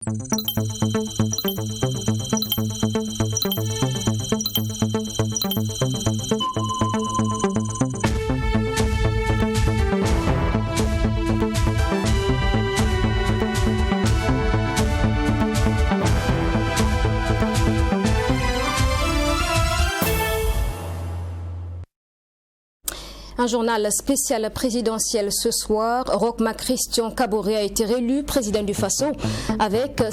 Un journal spécial présidentiel ce soir. Roch-Marc Christian Kaboré a été réélu président du Faso avec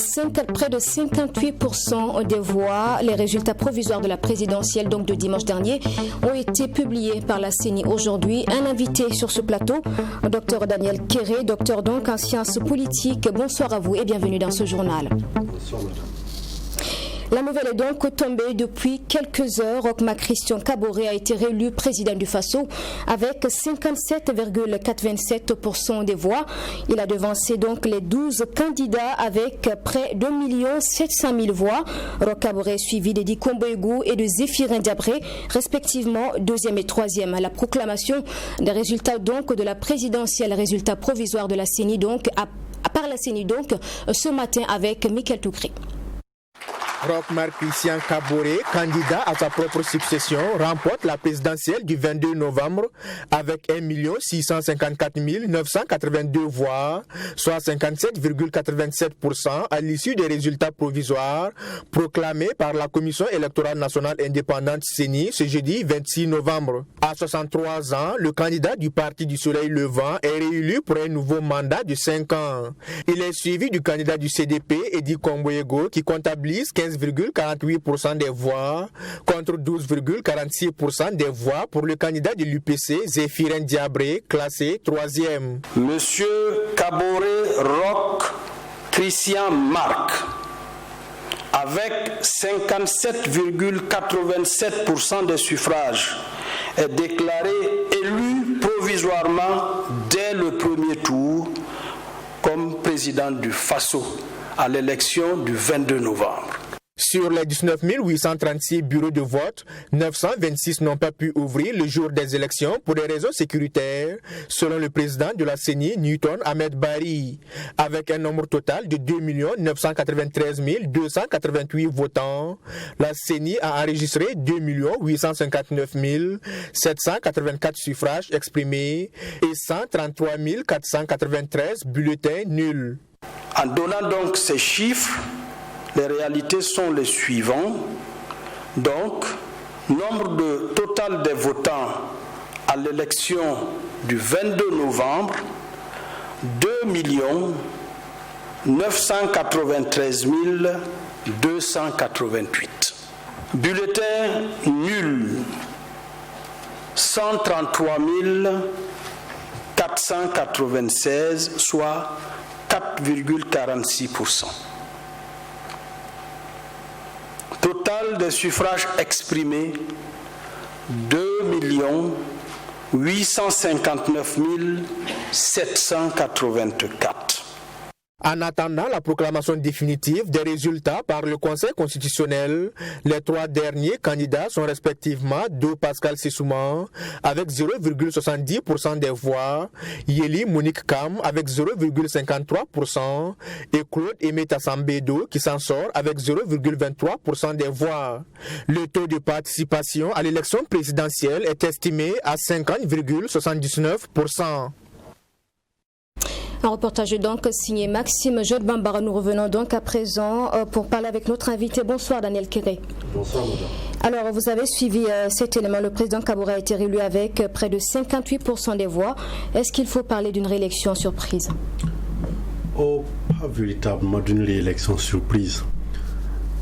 près de 58% des voix. Les résultats provisoires de la présidentielle donc de dimanche dernier ont été publiés par la CENI aujourd'hui. Un invité sur ce plateau, Dr Daniel Kéré, docteur donc en sciences politiques. Bonsoir à vous et bienvenue dans ce journal. Bonsoir madame. La nouvelle est donc tombée depuis quelques heures. Roch-Marc Christian Kaboré a été réélu président du Faso avec 57,87% des voix. Il a devancé donc les 12 candidats avec près de 2 700 000 voix. Roch Kaboré est suivi d'Edi Komboegou et de Zéphirin Diabré, respectivement 2e et 3e. La proclamation des résultats donc de la présidentielle, résultats provisoires de la CENI donc, par la CENI donc, ce matin avec Michael Toukri. Roch-Marc Christian Kaboré, candidat à sa propre succession, remporte la présidentielle du 22 novembre avec 1 654 982 voix, soit 57,87% à l'issue des résultats provisoires proclamés par la Commission électorale nationale indépendante CENI ce jeudi 26 novembre. À 63 ans, le candidat du Parti du Soleil Levant est réélu pour un nouveau mandat de 5 ans. Il est suivi du candidat du CDP, Edi Komboegou, qui comptabilise 15,48% des voix contre 12,46% des voix pour le candidat de l'UPC, Zéphirin Diabré, classé 3e. Monsieur Kaboré Roch Christian Marc, avec 57,87% des suffrages, est déclaré élu provisoirement dès le premier tour comme président du Faso à l'élection du 22 novembre. Sur les 19 836 bureaux de vote, 926 n'ont pas pu ouvrir le jour des élections pour des raisons sécuritaires, selon le président de la CENI, Newton Ahmed Bari. Avec un nombre total de 2 993 288 votants, la CENI a enregistré 2 859 784 suffrages exprimés et 133 493 bulletins nuls. En donnant donc ces chiffres, les réalités sont les suivantes. Donc, nombre total des votants à l'élection du 22 novembre, 2 993 288. Bulletins nuls, 133 496, soit 4,46%. Total des suffrages exprimés, 2 859 784. En attendant la proclamation définitive des résultats par le Conseil constitutionnel, les 3 derniers candidats sont respectivement Do Pascal Sissouman avec 0,70% des voix, Yeli Monique Kam avec 0,53% et Claude Aimé Tassambedo qui s'en sort avec 0,23% des voix. Le taux de participation à l'élection présidentielle est estimé à 50,79%. Un reportage donc signé Maxime Jod Bambara. Nous revenons donc à présent pour parler avec notre invité. Bonsoir Daniel Kéré. Bonsoir madame. Alors vous avez suivi cet élément. Le président Kaboré a été réélu avec près de 58% des voix. Est-ce qu'il faut parler d'une réélection surprise? Oh, pas véritablement d'une réélection surprise.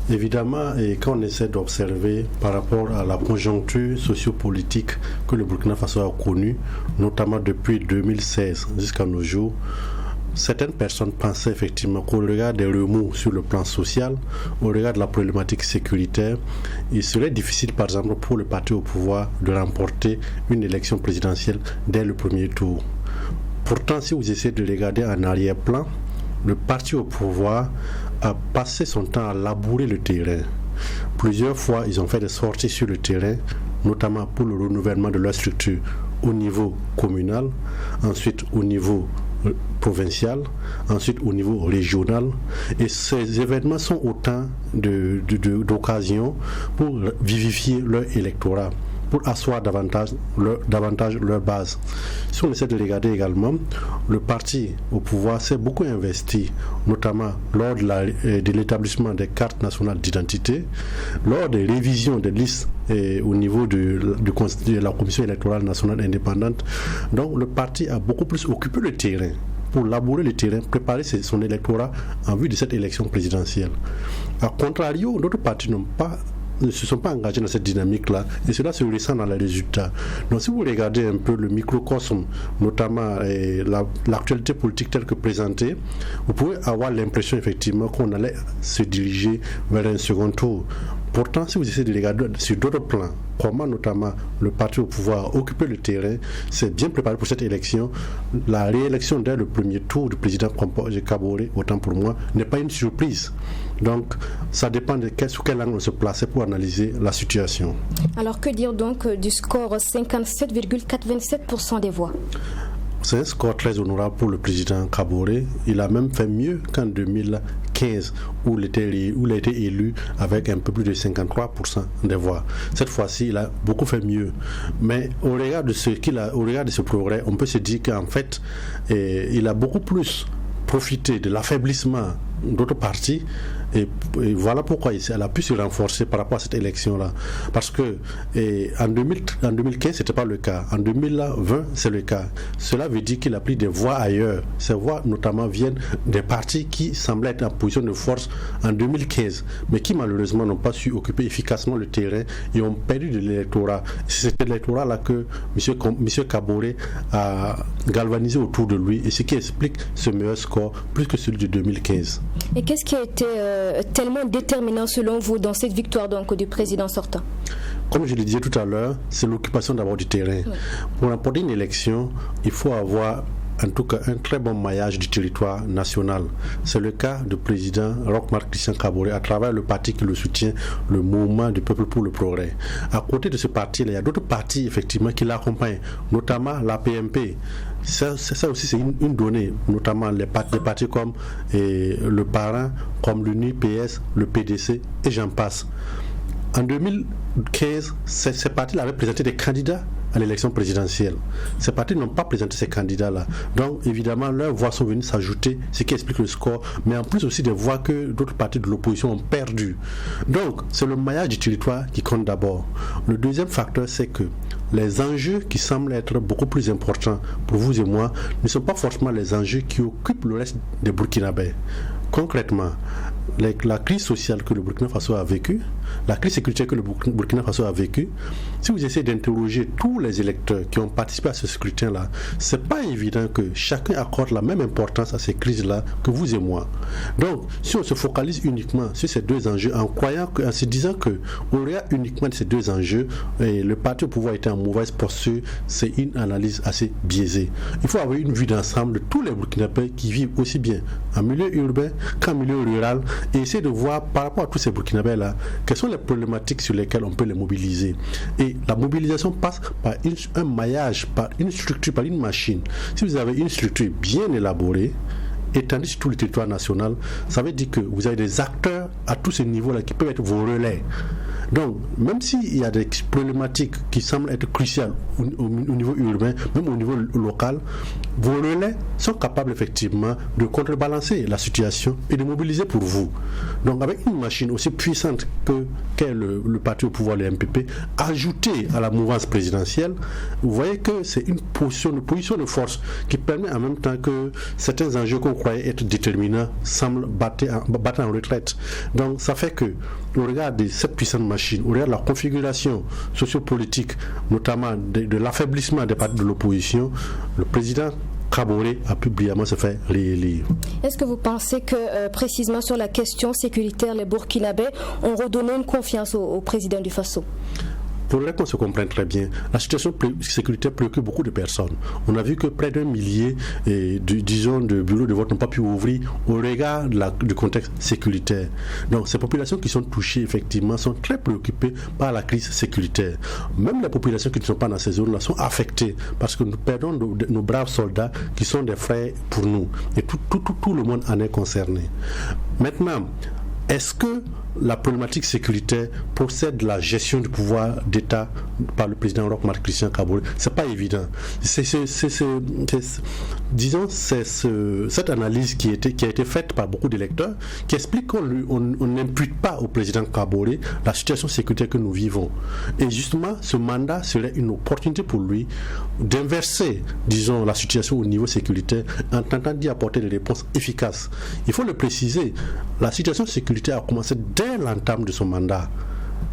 Évidemment, et quand on essaie d'observer par rapport à la conjoncture sociopolitique que le Burkina Faso a connue, notamment depuis 2016 jusqu'à nos jours, certaines personnes pensaient effectivement qu'au regard des remous sur le plan social, au regard de la problématique sécuritaire, il serait difficile par exemple pour le parti au pouvoir de remporter une élection présidentielle dès le premier tour. Pourtant, si vous essayez de regarder en arrière-plan, le parti au pouvoir a passé son temps à labourer le terrain. Plusieurs fois, ils ont fait des sorties sur le terrain, notamment pour le renouvellement de leur structure au niveau communal, ensuite au niveau provincial, ensuite au niveau régional. Et ces événements sont autant d'occasions pour vivifier leur électorat, pour asseoir davantage leur base. Si on essaie de regarder également, le parti au pouvoir s'est beaucoup investi, notamment lors de l'établissement des cartes nationales d'identité, lors des révisions des listes au niveau de la Commission électorale nationale indépendante. Donc le parti a beaucoup plus occupé le terrain pour labourer le terrain, préparer son électorat en vue de cette élection présidentielle. A contrario, d'autres partis ne se sont pas engagés dans cette dynamique-là, et cela se ressent dans les résultats. Donc si vous regardez un peu le microcosme, notamment l'actualité politique telle que présentée, vous pouvez avoir l'impression effectivement qu'on allait se diriger vers un second tour. Pourtant, si vous essayez de regarder sur d'autres plans, comment notamment le parti au pouvoir a occupé le terrain, s'est bien préparé pour cette élection, la réélection dès le premier tour du président Kaboré, autant pour moi, n'est pas une surprise. Donc, ça dépend sous quel angle on se plaçait pour analyser la situation. Alors, que dire donc du score 57,427% des voix? C'est un score très honorable pour le président Kaboré. Il a même fait mieux qu'en 2015, où il a été élu avec un peu plus de 53% des voix. Cette fois-ci, il a beaucoup fait mieux. Mais au regard de ce progrès, on peut se dire qu'en fait, il a beaucoup plus profité de l'affaiblissement d'autres partis. Et voilà pourquoi elle a pu se renforcer par rapport à cette élection-là. Parce que en 2015, ce n'était pas le cas. En 2020, c'est le cas. Cela veut dire qu'il a pris des voix ailleurs. Ces voix, notamment, viennent des partis qui semblaient être en position de force en 2015, mais qui, malheureusement, n'ont pas su occuper efficacement le terrain et ont perdu de l'électorat. C'est cet électorat-là que M. Kaboré a galvanisé autour de lui, et ce qui explique ce meilleur score, plus que celui de 2015. Et qu'est-ce qui a été tellement déterminant selon vous dans cette victoire donc du président sortant? Comme je le disais tout à l'heure, c'est l'occupation d'abord du terrain. Oui. Pour remporter une élection, il faut avoir en tout cas un très bon maillage du territoire national. C'est le cas du président Roch-Marc Christian Kaboré à travers le parti qui le soutient, le Mouvement du Peuple pour le Progrès. À côté de ce parti-là, il y a d'autres partis effectivement qui l'accompagnent, notamment la PMP. Ça aussi c'est une donnée, notamment les partis comme le Parent, comme l'UNI-PS, le PDC et j'en passe. En 2015, ces partis avaient présenté des candidats à l'élection présidentielle. Ces partis n'ont pas présenté ces candidats-là. Donc, évidemment, leurs voix sont venues s'ajouter, ce qui explique le score, mais en plus aussi des voix que d'autres partis de l'opposition ont perdues. Donc, c'est le maillage du territoire qui compte d'abord. Le deuxième facteur, c'est que les enjeux qui semblent être beaucoup plus importants pour vous et moi ne sont pas forcément les enjeux qui occupent le reste des Burkinabés. Concrètement, la crise sociale que le Burkina Faso a vécue, la crise sécuritaire que le Burkina Faso a vécue, si vous essayez d'interroger tous les électeurs qui ont participé à ce scrutin-là, c'est pas évident que chacun accorde la même importance à ces crises-là que vous et moi. Donc, si on se focalise uniquement sur ces deux enjeux, en se disant que au regard uniquement de ces deux enjeux, le parti au pouvoir était en mauvaise posture, c'est une analyse assez biaisée. Il faut avoir une vue d'ensemble de tous les Burkinabés qui vivent aussi bien en milieu urbain qu'en milieu rural, et essayer de voir par rapport à tous ces Burkinabés-là, quelles sont les problématiques sur lesquelles on peut les mobiliser. Et la mobilisation passe par un maillage, par une structure, par une machine. Si vous avez une structure bien élaborée, étendue sur tout le territoire national, ça veut dire que vous avez des acteurs à tous ces niveaux-là qui peuvent être vos relais. Donc, même s'il y a des problématiques qui semblent être cruciales au niveau urbain, même au niveau local, vos relais sont capables effectivement de contrebalancer la situation et de mobiliser pour vous. Donc, avec une machine aussi puissante qu'est le parti au pouvoir, le MPP, ajoutée à la mouvance présidentielle, vous voyez que c'est une position de force qui permet en même temps que certains enjeux qu'on croyait être déterminants semblent battre en retraite. Donc, ça fait que, au regard de cette puissante machine, au regard de la configuration sociopolitique, notamment de l'affaiblissement des partis de l'opposition, le président Kaboré a pu brillamment se faire réélire. Est-ce que vous pensez que précisément sur la question sécuritaire, les Burkinabés ont redonné une confiance au président du Faso? faudrait qu'on se comprenne très bien. La situation sécuritaire préoccupe beaucoup de personnes. On a vu que près d'1 millier, de bureaux de vote n'ont pas pu ouvrir au regard du contexte sécuritaire. Donc ces populations qui sont touchées, effectivement, sont très préoccupées par la crise sécuritaire. Même les populations qui ne sont pas dans ces zones-là sont affectées parce que nous perdons nos braves soldats qui sont des frères pour nous. Et tout le monde en est concerné. Maintenant, est-ce que la problématique sécuritaire procède de la gestion du pouvoir d'État par le président Roch-Marc Christian Kaboré? C'est pas évident. Disons, c'est cette analyse qui a été faite par beaucoup d'électeurs qui explique qu'on n'impute pas au président Kaboré la situation sécuritaire que nous vivons. Et justement, ce mandat serait une opportunité pour lui d'inverser, disons, la situation au niveau sécuritaire en tentant d'y apporter des réponses efficaces. Il faut le préciser, la situation sécuritaire a commencé dès l'entame de son mandat.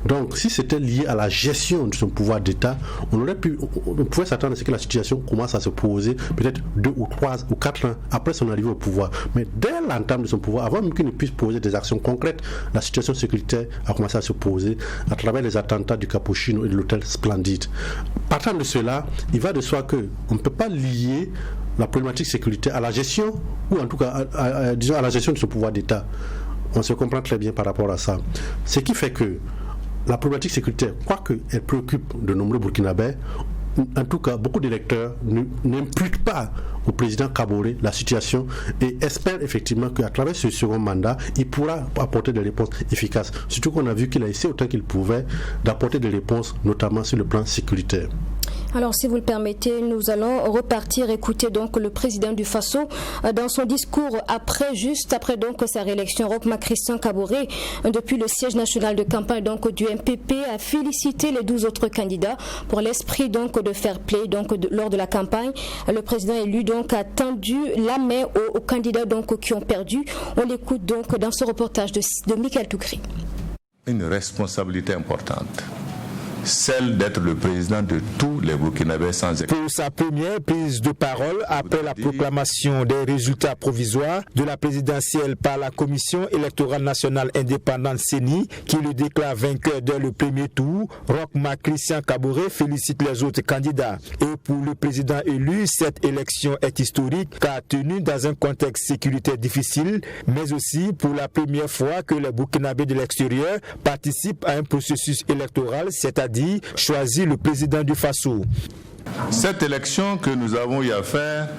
Donc, si c'était lié à la gestion de son pouvoir d'État, on pouvait s'attendre à ce que la situation commence à se poser peut-être 2 ou 3 ou 4 ans après son arrivée au pouvoir. Mais dès l'entame de son pouvoir, avant même qu'il ne puisse poser des actions concrètes, la situation sécuritaire a commencé à se poser à travers les attentats du Capuchino et de l'hôtel Splendide. Partant de cela, il va de soi qu'on ne peut pas lier la problématique sécuritaire à la gestion, ou en tout cas disons à la gestion de ce pouvoir d'État. On se comprend très bien par rapport à ça. Ce qui fait que la problématique sécuritaire, quoique elle préoccupe de nombreux Burkinabés, en tout cas, beaucoup d'électeurs n'imputent pas au président Kaboré la situation et espèrent effectivement qu'à travers ce second mandat, il pourra apporter des réponses efficaces. Surtout qu'on a vu qu'il a essayé autant qu'il pouvait d'apporter des réponses, notamment sur le plan sécuritaire. Alors, si vous le permettez, nous allons repartir écouter donc le président du Faso dans son discours juste après donc sa réélection. Roch-Marc Christian Kaboré, depuis le siège national de campagne donc du MPP, a félicité les 12 autres candidats pour l'esprit donc de fair play lors de la campagne. Le président élu donc a tendu la main aux candidats donc qui ont perdu. On l'écoute donc dans ce reportage de Michael Toukri. Une responsabilité importante, celle d'être le président de tous les Burkinabés sans exception. Pour sa première prise de parole après la proclamation des résultats provisoires de la présidentielle par la Commission électorale nationale indépendante CENI, qui le déclare vainqueur dès le premier tour, Roch-Marc Christian Kaboré félicite les autres candidats. Et pour le président élu, cette élection est historique car tenue dans un contexte sécuritaire difficile, mais aussi pour la première fois que les Burkinabés de l'extérieur participent à un processus électoral, c'est-à-dire choisir le président du Faso. Cette élection que nous avons eu à faire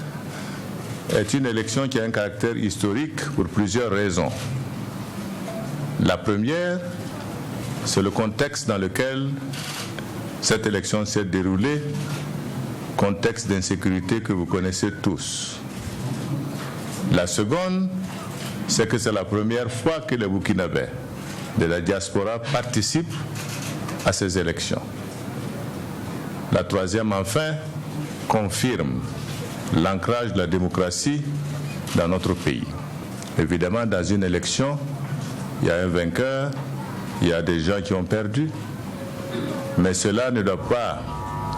est une élection qui a un caractère historique pour plusieurs raisons. La première, c'est le contexte dans lequel cette élection s'est déroulée, contexte d'insécurité que vous connaissez tous. La seconde, c'est que c'est la première fois que les Burkinabés de la diaspora participent à ces élections. La troisième, enfin, confirme l'ancrage de la démocratie dans notre pays. Évidemment, dans une élection, il y a un vainqueur, il y a des gens qui ont perdu, mais cela ne doit pas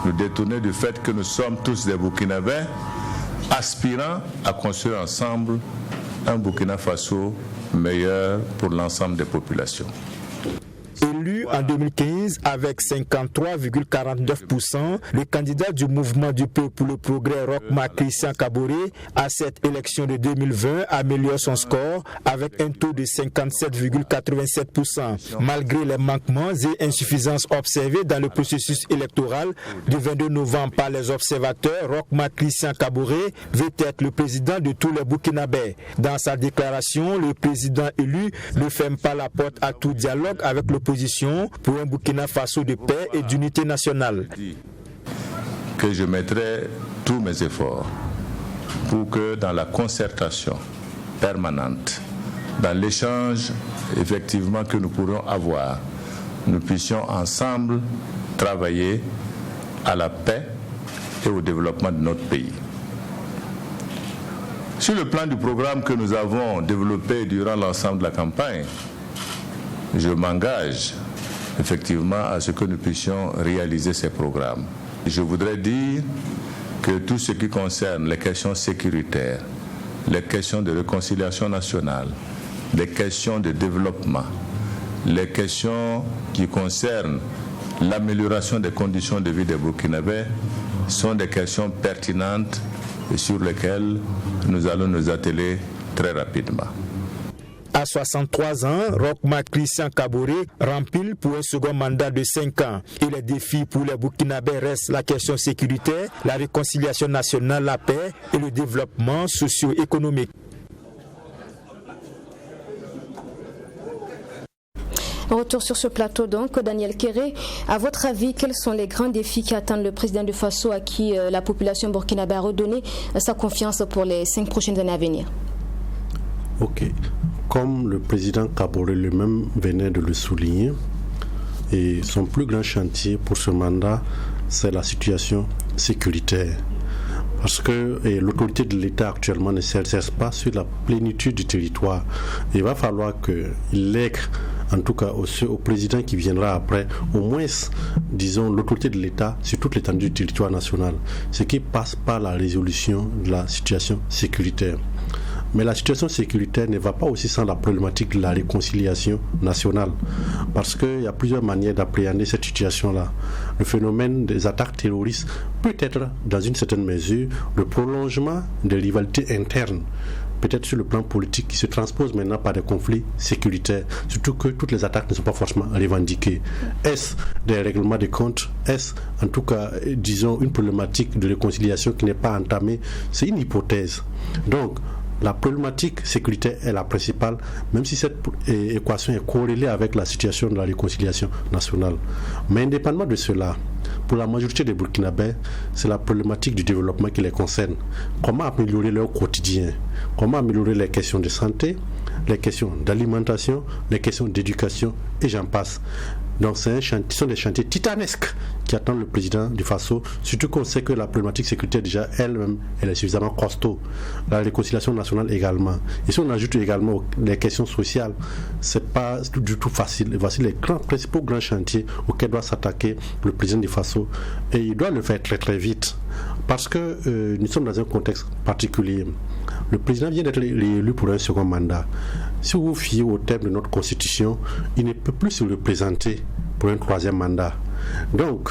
nous détourner du fait que nous sommes tous des Burkinabés aspirant à construire ensemble un Burkina Faso meilleur pour l'ensemble des populations. Élu en 2015 avec 53,49%, le candidat du mouvement du peuple pour le progrès Roch-Marc Christian Kaboré à cette élection de 2020 améliore son score avec un taux de 57,87%. Malgré les manquements et insuffisances observées dans le processus électoral du 22 novembre par les observateurs, Roch-Marc Christian Kaboré veut être le président de tous les Burkinabés. Dans sa déclaration, le président élu ne ferme pas la porte à tout dialogue avec l'opposition pour un Burkina Faso de paix et d'unité nationale. Que je mettrai tous mes efforts pour que dans la concertation permanente, dans l'échange effectivement que nous pourrons avoir, nous puissions ensemble travailler à la paix et au développement de notre pays. Sur le plan du programme que nous avons développé durant l'ensemble de la campagne, je m'engage effectivement à ce que nous puissions réaliser ces programmes. Je voudrais dire que tout ce qui concerne les questions sécuritaires, les questions de réconciliation nationale, les questions de développement, les questions qui concernent l'amélioration des conditions de vie des Burkinabés sont des questions pertinentes et sur lesquelles nous allons nous atteler très rapidement. À 63 ans, Roch Marc Christian Kaboré remplit pour un second mandat de 5 ans. Et les défis pour les Burkinabés restent la question sécuritaire, la réconciliation nationale, la paix et le développement socio-économique. Retour sur ce plateau donc, Daniel Kéré. À votre avis, quels sont les grands défis qui attendent le président du Faso à qui la population burkinabé a redonné sa confiance pour les 5 prochaines années à venir? Ok. Comme le président Kaboré lui-même venait de le souligner, et son plus grand chantier pour ce mandat, c'est la situation sécuritaire. Parce que l'autorité de l'État actuellement ne s'exerce pas sur la plénitude du territoire. Il va falloir qu'il lègue, en tout cas au président qui viendra après, au moins, disons, l'autorité de l'État sur toute l'étendue du territoire national, ce qui passe par la résolution de la situation sécuritaire. Mais la situation sécuritaire ne va pas aussi sans la problématique de la réconciliation nationale. Parce qu'il y a plusieurs manières d'appréhender cette situation-là. Le phénomène des attaques terroristes peut être, dans une certaine mesure, le prolongement des rivalités internes. Peut-être sur le plan politique qui se transpose maintenant par des conflits sécuritaires, surtout que toutes les attaques ne sont pas forcément revendiquées. Est-ce des règlements de comptes? Est-ce en tout cas, disons, une problématique de réconciliation qui n'est pas entamée? C'est une hypothèse. Donc, la problématique sécuritaire est la principale, même si cette équation est corrélée avec la situation de la réconciliation nationale. Mais indépendamment de cela, pour la majorité des Burkinabés, c'est la problématique du développement qui les concerne. Comment améliorer leur quotidien? Comment améliorer les questions de santé, les questions d'alimentation, les questions d'éducation, et j'en passe. Donc ce sont des chantiers titanesques qui attendent le président du Faso, surtout qu'on sait que la problématique sécuritaire déjà elle-même, elle est suffisamment costaud. La réconciliation nationale également. Et si on ajoute également les questions sociales, c'est pas du tout facile. Et voici les principaux grands chantiers auxquels doit s'attaquer le président du Faso. Et il doit le faire très très vite. Parce que nous sommes dans un contexte particulier. Le président vient d'être réélu pour un second mandat. Si vous vous fiez au terme de notre constitution, il ne peut plus se représenter pour un troisième mandat. Donc,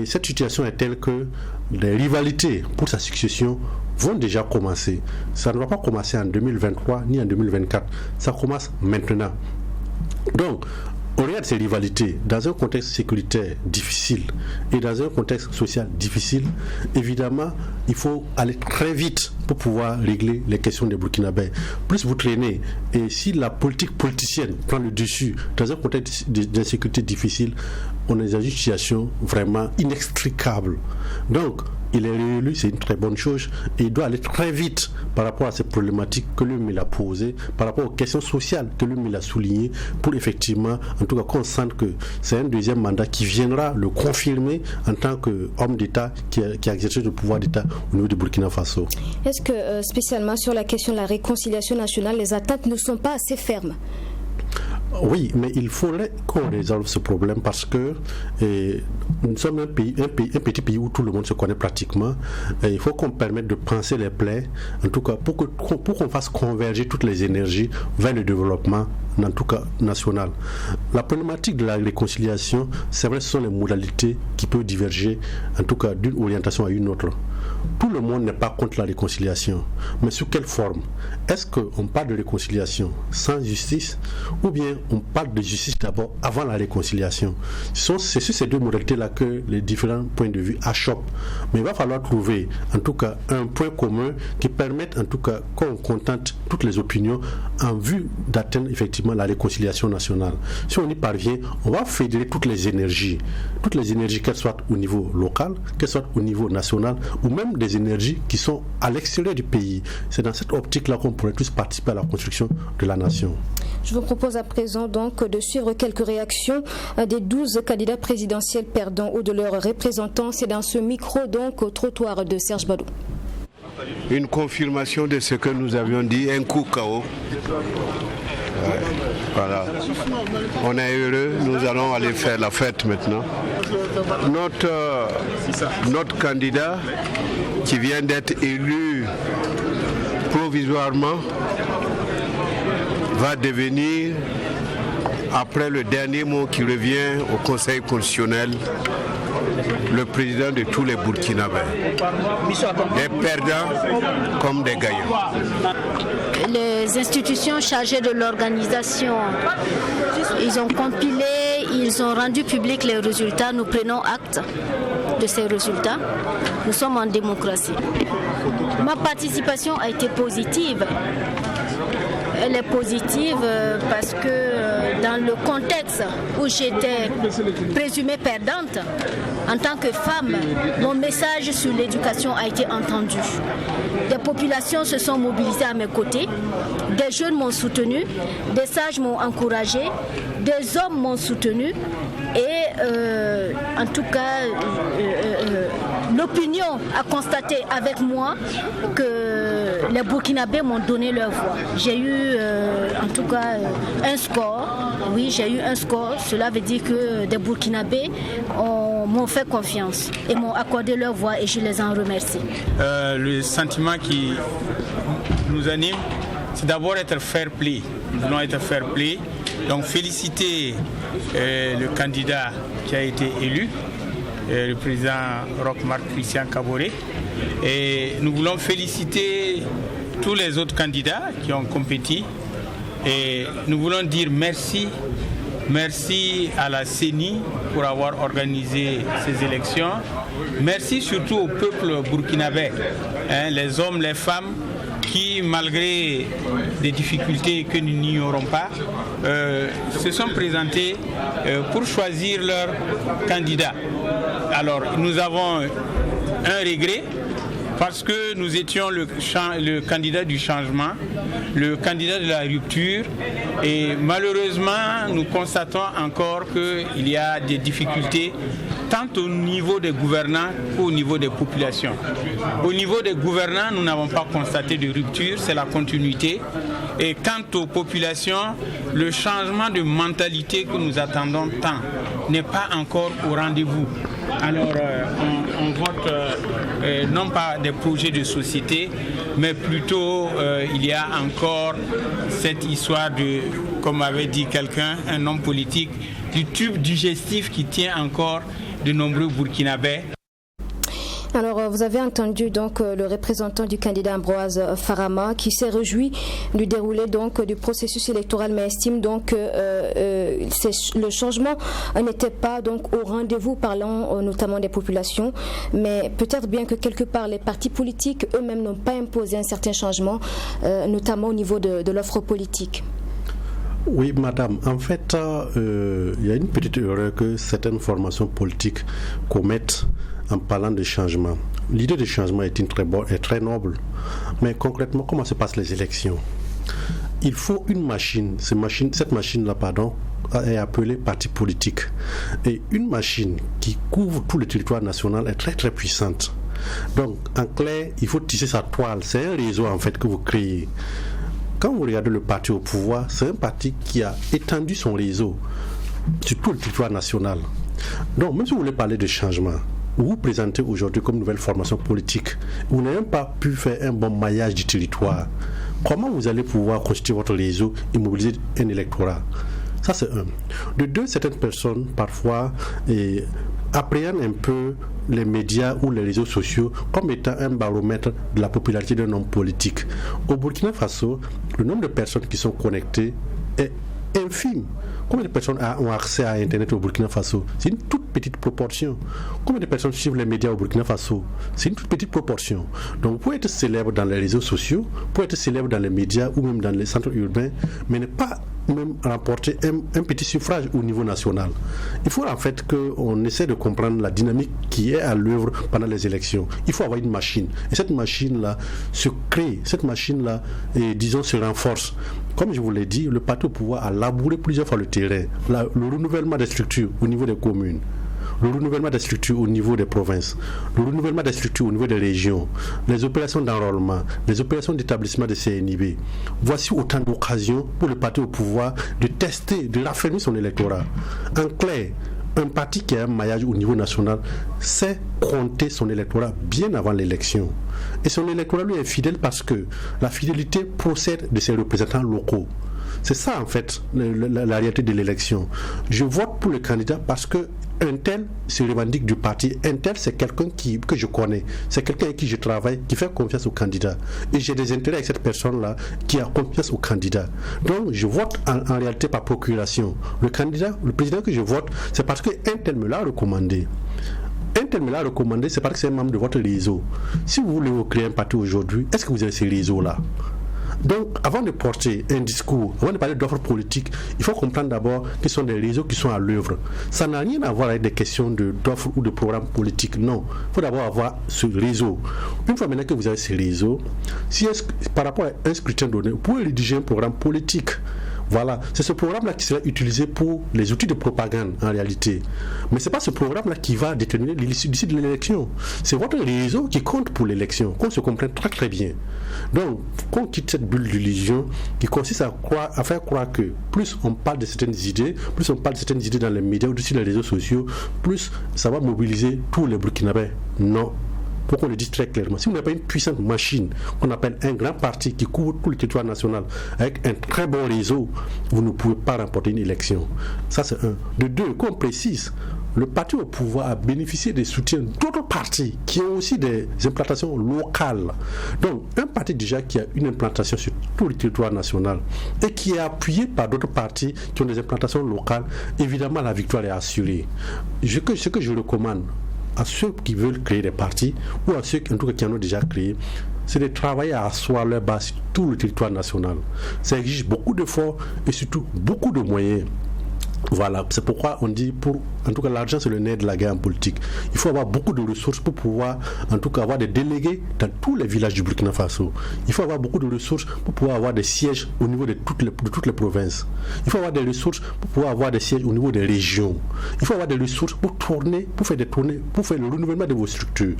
cette situation est telle que les rivalités pour sa succession vont déjà commencer. Ça ne va pas commencer en 2023 ni en 2024. Ça commence maintenant. Donc, au regard de ces rivalités, dans un contexte sécuritaire difficile et dans un contexte social difficile, évidemment, il faut aller très vite pour pouvoir régler les questions des Burkinabés. Plus vous traînez, et si la politique politicienne prend le dessus dans un contexte d'insécurité difficile, on est dans une situation vraiment inextricable. Donc, il est réélu, c'est une très bonne chose, et il doit aller très vite par rapport à ces problématiques que lui-même a posées, par rapport aux questions sociales que lui-même a soulignées, pour effectivement, en tout cas, qu'on sente que c'est un deuxième mandat qui viendra le confirmer en tant qu'homme d'État qui a exercé le pouvoir d'État au niveau du Burkina Faso. Est-ce que, spécialement sur la question de la réconciliation nationale, les attentes ne sont pas assez fermes? Oui, mais il faudrait qu'on résolve ce problème parce que nous sommes un petit pays où tout le monde se connaît pratiquement. Et il faut qu'on permette de penser les plaies, en tout cas pour qu'on fasse converger toutes les énergies vers le développement, en tout cas national. La problématique de la réconciliation, c'est vrai, ce sont les modalités qui peuvent diverger, en tout cas d'une orientation à une autre. Tout le monde n'est pas contre la réconciliation, mais sous quelle forme? Est-ce qu'on parle de réconciliation sans justice ou bien on parle de justice d'abord avant la réconciliation? C'est sur ces deux modalités-là que les différents points de vue achoppent. Mais il va falloir trouver en tout cas un point commun qui permette en tout cas qu'on contente toutes les opinions en vue d'atteindre effectivement la réconciliation nationale. Si on y parvient, on va fédérer toutes les énergies, qu'elles soient au niveau local, qu'elles soient au niveau national ou même des énergies qui sont à l'extérieur du pays. C'est dans cette optique-là qu'on pourrait tous participer à la construction de la nation. Je vous propose à présent donc de suivre quelques réactions des 12 candidats présidentiels perdants ou de leurs représentants. C'est dans ce micro donc au trottoir de Serge Badou. Une confirmation de ce que nous avions dit, un coup KO. Voilà. On est heureux, nous allons aller faire la fête maintenant. Notre candidat qui vient d'être élu provisoirement va devenir après le dernier mot qui revient au Conseil constitutionnel, le président de tous les Burkinabés, des perdants comme des gagnants. Les institutions chargées de l'organisation, ils ont compilé, ils ont rendu public les résultats. Nous prenons acte de ces résultats. Nous sommes en démocratie. Ma participation a été positive. Elle est positive parce que dans le contexte où j'étais présumée perdante, en tant que femme, mon message sur l'éducation a été entendu. Des populations se sont mobilisées à mes côtés, des jeunes m'ont soutenu, des sages m'ont encouragé, des hommes m'ont soutenu et en tout cas l'opinion a constaté avec moi que les Burkinabés m'ont donné leur voix. J'ai eu en tout cas un score. Oui, j'ai eu un score. Cela veut dire que des Burkinabés m'ont fait confiance et m'ont accordé leur voix et je les en remercie. Le sentiment qui nous anime, c'est d'abord être fair play. Nous voulons être fair play. Donc féliciter le candidat qui a été élu, le président Roch-Marc Christian Kaboré. Et nous voulons féliciter tous les autres candidats qui ont compétit. Et nous voulons dire merci à la CENI pour avoir organisé ces élections. Merci surtout au peuple burkinabé, les hommes, les femmes, qui, malgré des difficultés que nous n'ignorons pas, se sont présentés pour choisir leur candidat. Alors, nous avons un regret parce que nous étions le candidat du changement, le candidat de la rupture, et malheureusement, nous constatons encore qu'il y a des difficultés tant au niveau des gouvernants qu'au niveau des populations. Au niveau des gouvernants, nous n'avons pas constaté de rupture, c'est la continuité. Et quant aux populations, le changement de mentalité que nous attendons tant n'est pas encore au rendez-vous. Alors, on vote non pas des projets de société, mais plutôt il y a encore cette histoire de, comme avait dit quelqu'un, un homme politique, du tube digestif qui tient encore de nombreux Burkinabés. Alors, vous avez entendu donc le représentant du candidat Ambroise Farama qui s'est réjoui du déroulé donc du processus électoral, mais estime donc que le changement n'était pas donc au rendez-vous, parlant notamment des populations, mais peut-être bien que quelque part les partis politiques eux-mêmes n'ont pas imposé un certain changement, notamment au niveau de l'offre politique. Oui, madame. En fait, il y a une petite erreur que certaines formations politiques commettent en parlant de changement. L'idée de changement est très noble. Mais concrètement, comment se passent les élections? Il faut une machine. Cette machine-là, est appelée parti politique. Et une machine qui couvre tout le territoire national est très très puissante. Donc, en clair, il faut tisser sa toile. C'est un réseau en fait que vous créez. Quand vous regardez le parti au pouvoir, c'est un parti qui a étendu son réseau sur tout le territoire national. Donc, même si vous voulez parler de changement, vous vous présentez aujourd'hui comme nouvelle formation politique, vous n'avez même pas pu faire un bon maillage du territoire. Comment vous allez pouvoir constituer votre réseau et mobiliser un électorat? Ça, c'est un. De deux, certaines personnes, parfois, appréhendent un peu les médias ou les réseaux sociaux comme étant un baromètre de la popularité d'un homme politique. Au Burkina Faso, le nombre de personnes qui sont connectées est infime. Combien de personnes ont accès à Internet au Burkina Faso? C'est une toute petite proportion. Combien de personnes suivent les médias au Burkina Faso? C'est une toute petite proportion. Donc, vous pouvez être célèbre dans les réseaux sociaux, vous pouvez être célèbre dans les médias ou même dans les centres urbains, mais ne pas même remporter un petit suffrage au niveau national. Il faut en fait qu'on essaie de comprendre la dynamique qui est à l'œuvre pendant les élections. Il faut avoir une machine. Et cette machine-là se crée, cette machine-là, disons, se renforce. Comme je vous l'ai dit, le parti au pouvoir a labouré plusieurs fois le terrain. Le renouvellement des structures au niveau des communes, le renouvellement des structures au niveau des provinces, le renouvellement des structures au niveau des régions, les opérations d'enrôlement, les opérations d'établissement de CNIB. Voici autant d'occasions pour le parti au pouvoir de tester, de raffermir son électorat. En clair, un parti qui a un maillage au niveau national sait compter son électorat bien avant l'élection. Et son électorat lui est fidèle parce que la fidélité procède de ses représentants locaux. C'est ça en fait la réalité de l'élection. Je vote pour le candidat parce que un tel se revendique du parti. Un tel, c'est quelqu'un que je connais. C'est quelqu'un avec qui je travaille, qui fait confiance au candidat. Et j'ai des intérêts avec cette personne-là qui a confiance au candidat. Donc, je vote en réalité par procuration. Le candidat, le président que je vote, c'est parce qu'un tel me l'a recommandé. Un tel me l'a recommandé, c'est parce que c'est un membre de votre réseau. Si vous voulez créer un parti aujourd'hui, est-ce que vous avez ces réseaux-là? Donc, avant de porter un discours, avant de parler d'offres politiques, il faut comprendre d'abord que ce sont des réseaux qui sont à l'œuvre. Ça n'a rien à voir avec des questions d'offres ou de programmes politiques, non. Il faut d'abord avoir ce réseau. Une fois maintenant que vous avez ces réseaux, par rapport à un scrutin donné, vous pouvez rédiger un programme politique. Voilà, c'est ce programme-là qui sera utilisé pour les outils de propagande en réalité. Mais ce n'est pas ce programme-là qui va déterminer l'issue de l'élection. C'est votre réseau qui compte pour l'élection, qu'on se comprenne très très bien. Donc, qu'on quitte cette bulle d'illusion qui consiste à faire croire que plus on parle de certaines idées, plus on parle de certaines idées dans les médias ou sur les réseaux sociaux, plus ça va mobiliser tous les Burkinabés. Non. Pour qu'on le dise très clairement, si vous n'avez pas une puissante machine qu'on appelle un grand parti qui couvre tout le territoire national avec un très bon réseau, vous ne pouvez pas remporter une élection. Ça c'est un. De deux, qu'on précise, le parti au pouvoir a bénéficié des soutiens d'autres partis qui ont aussi des implantations locales. Donc un parti déjà qui a une implantation sur tout le territoire national et qui est appuyé par d'autres partis qui ont des implantations locales, évidemment la victoire est assurée. Ce que je recommande à ceux qui veulent créer des partis ou à ceux en tout cas qui en ont déjà créé, c'est de travailler à asseoir leur base sur tout le territoire national. Ça exige beaucoup d'efforts et surtout beaucoup de moyens. Voilà, c'est pourquoi on dit, en tout cas l'argent c'est le nerf de la guerre en politique. Il faut avoir beaucoup de ressources pour pouvoir en tout cas avoir des délégués dans tous les villages du Burkina Faso. Il faut avoir beaucoup de ressources pour pouvoir avoir des sièges au niveau de toutes les provinces. Il faut avoir des ressources pour pouvoir avoir des sièges au niveau des régions. Il faut avoir des ressources pour faire des tournées, pour faire le renouvellement de vos structures.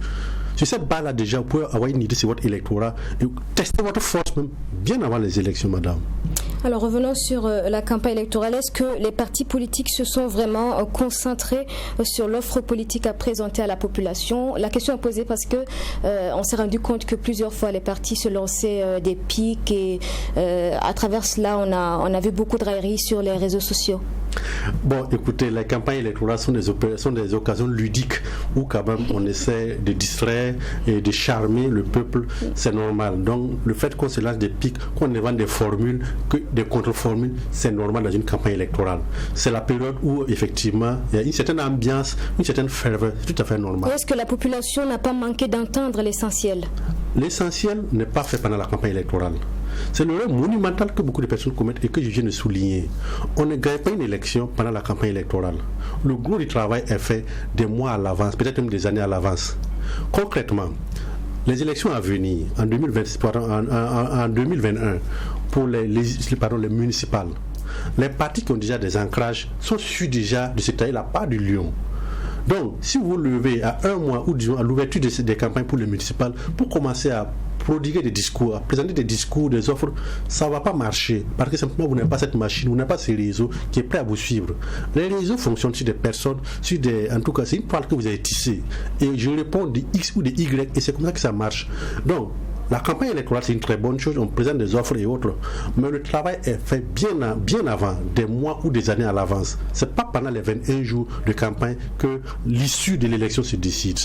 Sur cette base-là déjà, vous pouvez avoir une idée sur votre électorat et tester votre force même bien avant les élections, madame. Alors revenons sur la campagne électorale. Est-ce que les partis politiques se sont vraiment concentrés sur l'offre politique à présenter à la population? La question est posée parce que on s'est rendu compte que plusieurs fois les partis se lançaient des pics et à travers cela on a vu beaucoup de railleries sur les réseaux sociaux. Bon, écoutez, les campagnes électorales sont des occasions ludiques où quand même on essaie de distraire et de charmer le peuple, c'est normal. Donc le fait qu'on se lance des pics, qu'on invente des formules, des contre-formules, c'est normal dans une campagne électorale. C'est la période où effectivement il y a une certaine ambiance, une certaine ferveur, c'est tout à fait normal. Est-ce que la population n'a pas manqué d'entendre l'essentiel? L'essentiel n'est pas fait pendant la campagne électorale. C'est l'erreur monumentale que beaucoup de personnes commettent et que je viens de souligner. On ne gagne pas une élection pendant la campagne électorale. Le gros du travail est fait des mois à l'avance, peut-être même des années à l'avance. Concrètement, les élections à venir en 2021 pour les municipales, les partis qui ont déjà des ancrages sont sûrs déjà de se tailler la part du lion. Donc, si vous vous levez à un mois ou disons à l'ouverture des campagnes pour les municipales pour commencer à prodiguer des discours, à présenter des discours, des offres, ça ne va pas marcher parce que simplement vous n'avez pas cette machine, vous n'avez pas ces réseaux qui est prêt à vous suivre. Les réseaux fonctionnent sur des personnes, en tout cas c'est une toile que vous avez tissée et je réponds des X ou des Y et c'est comme ça que ça marche. Donc la campagne électorale c'est une très bonne chose, on présente des offres et autres, mais le travail est fait bien avant, des mois ou des années à l'avance. Ce n'est pas pendant les 21 jours de campagne que l'issue de l'élection se décide.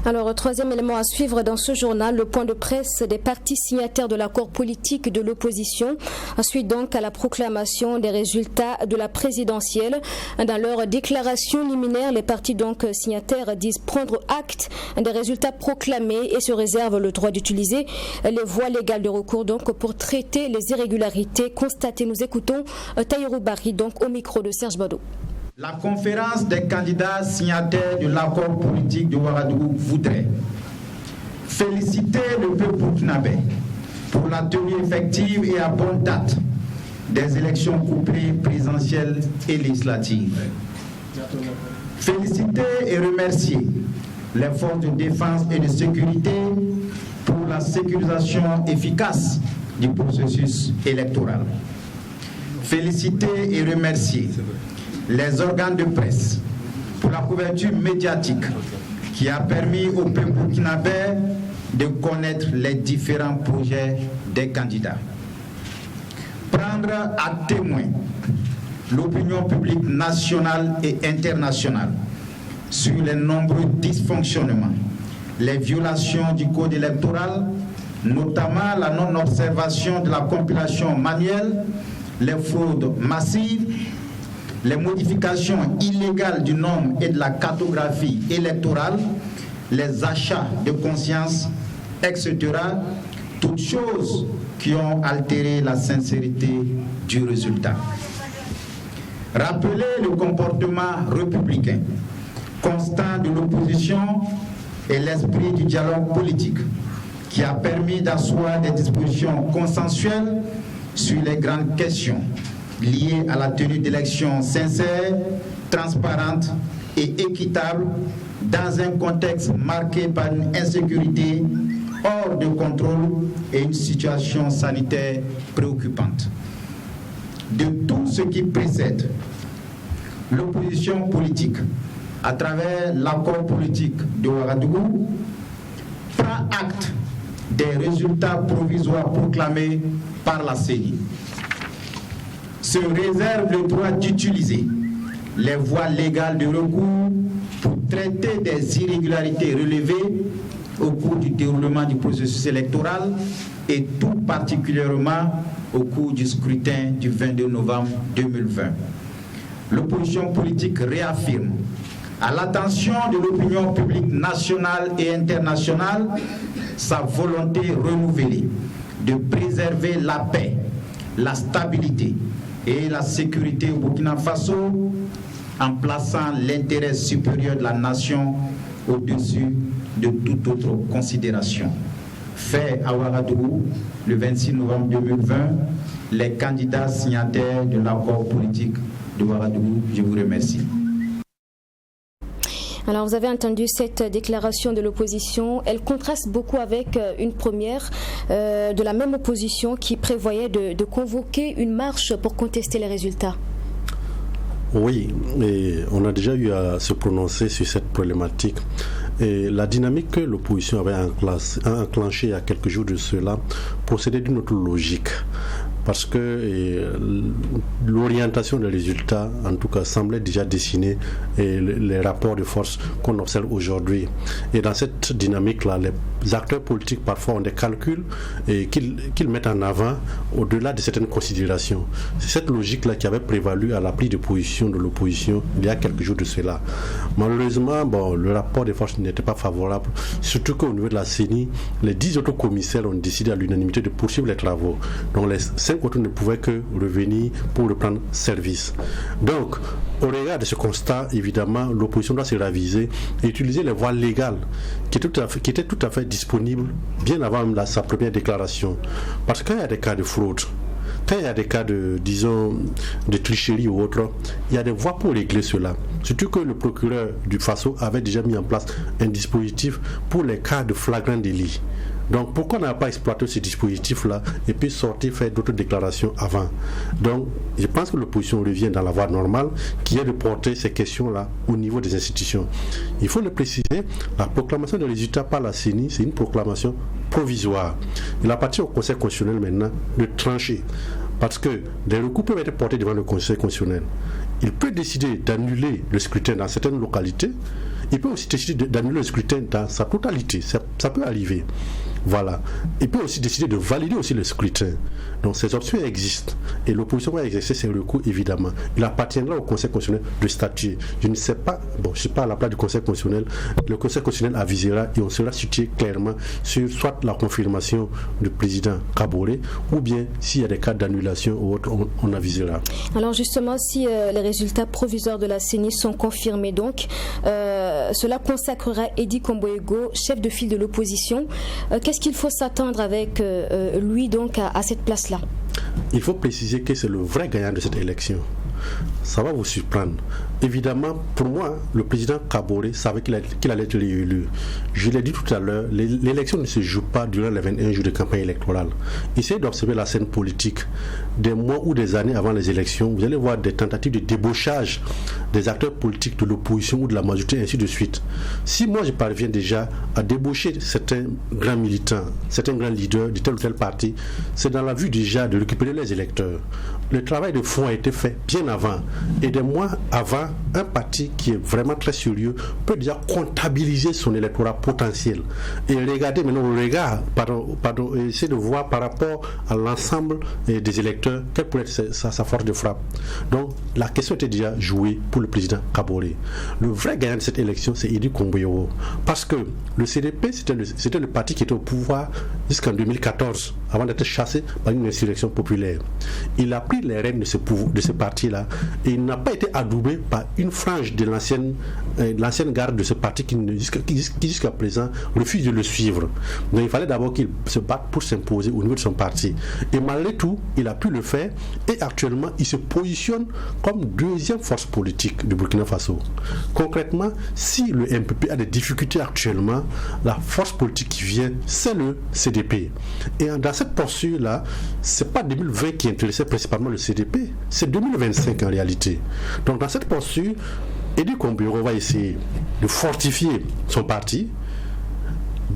Alors, troisième élément à suivre dans ce journal, le point de presse des partis signataires de l'accord politique de l'opposition. Ensuite donc à la proclamation des résultats de la présidentielle. Dans leur déclaration liminaire, les partis donc signataires disent prendre acte des résultats proclamés et se réservent le droit d'utiliser les voies légales de recours donc pour traiter les irrégularités constatées. Nous écoutons Taïrou Bari donc au micro de Serge Bado. La conférence des candidats signataires de l'accord politique de Ouagadougou voudrait féliciter le peuple burkinabé pour la tenue effective et à bonne date des élections couplées présidentielles et législatives. Féliciter et remercier les forces de défense et de sécurité pour la sécurisation efficace du processus électoral. Féliciter et remercier les organes de presse pour la couverture médiatique qui a permis au peuple burkinabé de connaître les différents projets des candidats. prendre à témoin l'opinion publique nationale et internationale sur les nombreux dysfonctionnements, les violations du code électoral, notamment la non-observation de la compilation manuelle, les fraudes massives, les modifications illégales du nombre et de la cartographie électorale, les achats de conscience, etc. Toutes choses qui ont altéré la sincérité du résultat. Rappeler le comportement républicain constant de l'opposition et l'esprit du dialogue politique qui a permis d'asseoir des dispositions consensuelles sur les grandes questions liées à la tenue d'élections sincères, transparentes et équitables dans un contexte marqué par une insécurité hors de contrôle et une situation sanitaire préoccupante. De tout ce qui précède, l'opposition politique, à travers l'accord politique de Ouagadougou, prend acte des résultats provisoires proclamés par la CENI, se réserve le droit d'utiliser les voies légales de recours pour traiter des irrégularités relevées au cours du déroulement du processus électoral et tout particulièrement au cours du scrutin du 22 novembre 2020. L'opposition politique réaffirme, à l'attention de l'opinion publique nationale et internationale, sa volonté renouvelée de préserver la paix, la stabilité et la sécurité au Burkina Faso en plaçant l'intérêt supérieur de la nation au-dessus de toute autre considération. Fait à Ouagadougou, le 26 novembre 2020, les candidats signataires de l'accord politique de Ouagadougou, je vous remercie. Alors vous avez entendu cette déclaration de l'opposition. Elle contraste beaucoup avec une première de la même opposition qui prévoyait de convoquer une marche pour contester les résultats. Oui, et on a déjà eu à se prononcer sur cette problématique. Et la dynamique que l'opposition avait enclenchée il y a quelques jours de cela procédait d'une autre logique. Parce que l'orientation des résultats, en tout cas, semblait déjà dessiner les rapports de force qu'on observe aujourd'hui. Et dans cette dynamique-là, les acteurs politiques parfois ont des calculs qu'ils mettent en avant au-delà de certaines considérations. C'est cette logique-là qui avait prévalu à la prise de position de l'opposition il y a quelques jours de cela. Malheureusement, le rapport de force n'était pas favorable, surtout qu'au niveau de la CENI, les 10 autres commissaires ont décidé à l'unanimité de poursuivre les travaux. Donc les 5 autres ne pouvaient que revenir pour reprendre service. Donc, au regard de ce constat, évidemment, l'opposition doit se raviser et utiliser les voies légales qui étaient tout à fait disponibles bien avant même sa première déclaration. Parce qu'il y a des cas de fraude, quand il y a des cas de tricherie ou autre, il y a des voies pour régler cela. Surtout que le procureur du Faso avait déjà mis en place un dispositif pour les cas de flagrant délit. Donc pourquoi on n'a pas exploité ce dispositif-là et puis sortir, faire d'autres déclarations avant? Donc je pense que l'opposition revient dans la voie normale qui est de porter ces questions-là au niveau des institutions. Il faut le préciser, la proclamation des résultats par la CENI, c'est une proclamation provisoire. Il appartient au Conseil constitutionnel maintenant de trancher. Parce que des recours peuvent être portés devant le Conseil constitutionnel. Il peut décider d'annuler le scrutin dans certaines localités. Il peut aussi décider d'annuler le scrutin dans sa totalité. Ça peut arriver. Voilà. Il peut aussi décider de valider aussi le scrutin. Donc ces options existent. Et l'opposition va exercer ses recours, évidemment. Il appartiendra au Conseil constitutionnel de statuer. Je ne sais pas, je ne suis pas à la place du Conseil constitutionnel. Le Conseil constitutionnel avisera et on sera situé clairement sur soit la confirmation du président Kaboré ou bien s'il y a des cas d'annulation ou autre, on avisera. Alors justement, si les résultats provisoires de la CENI sont confirmés, donc cela consacrera Eddy Komboego, chef de file de l'opposition. Qu'est-ce qu'il faut s'attendre avec lui donc à cette place-là? Il faut préciser que c'est le vrai gagnant de cette élection. Ça va vous surprendre. Évidemment, pour moi, le président Kaboré savait qu'il allait être réélu. Je l'ai dit tout à l'heure, l'élection ne se joue pas durant les 21 jours de campagne électorale. Essayez d'observer la scène politique des mois ou des années avant les élections. Vous allez voir des tentatives de débauchage des acteurs politiques de l'opposition ou de la majorité, ainsi de suite. Si moi je parviens déjà à débaucher certains grands militants, certains grands leaders de tel ou tel parti, c'est dans la vue déjà de récupérer les électeurs. Le travail de fond a été fait bien avant. Et des mois avant, un parti qui est vraiment très sérieux peut déjà comptabiliser son électorat potentiel. Et regardez maintenant le regard, essayer de voir par rapport à l'ensemble des électeurs, quelle pourrait être sa force de frappe. Donc la question était déjà jouée pour le président Kaboré. Le vrai gagnant de cette élection, c'est Idi Komboyoro. Parce que le CDP, c'était le parti qui était au pouvoir jusqu'en 2014, avant d'être chassé par une insurrection populaire. Il a pris les rênes de ce parti-là et il n'a pas été adoubé par une frange de l'ancienne garde de ce parti qui jusqu'à présent refuse de le suivre. Donc il fallait d'abord qu'il se batte pour s'imposer au niveau de son parti. Et malgré tout, il a pu le faire et actuellement, il se positionne comme deuxième force politique du Burkina Faso. Concrètement, si le MPP a des difficultés actuellement, la force politique qui vient, c'est le CDP. Et dans cette posture-là, c'est pas 2020 qui intéressait principalement le CDP, c'est 2025 en réalité. Donc dans cette posture, Idi Komboyoro va essayer de fortifier son parti,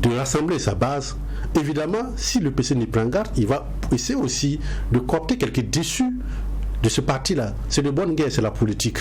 de rassembler sa base. Évidemment, si le PC n'y prend garde, il va essayer aussi de coopter quelques déçus de ce parti-là. C'est de bonne guerre, c'est la politique.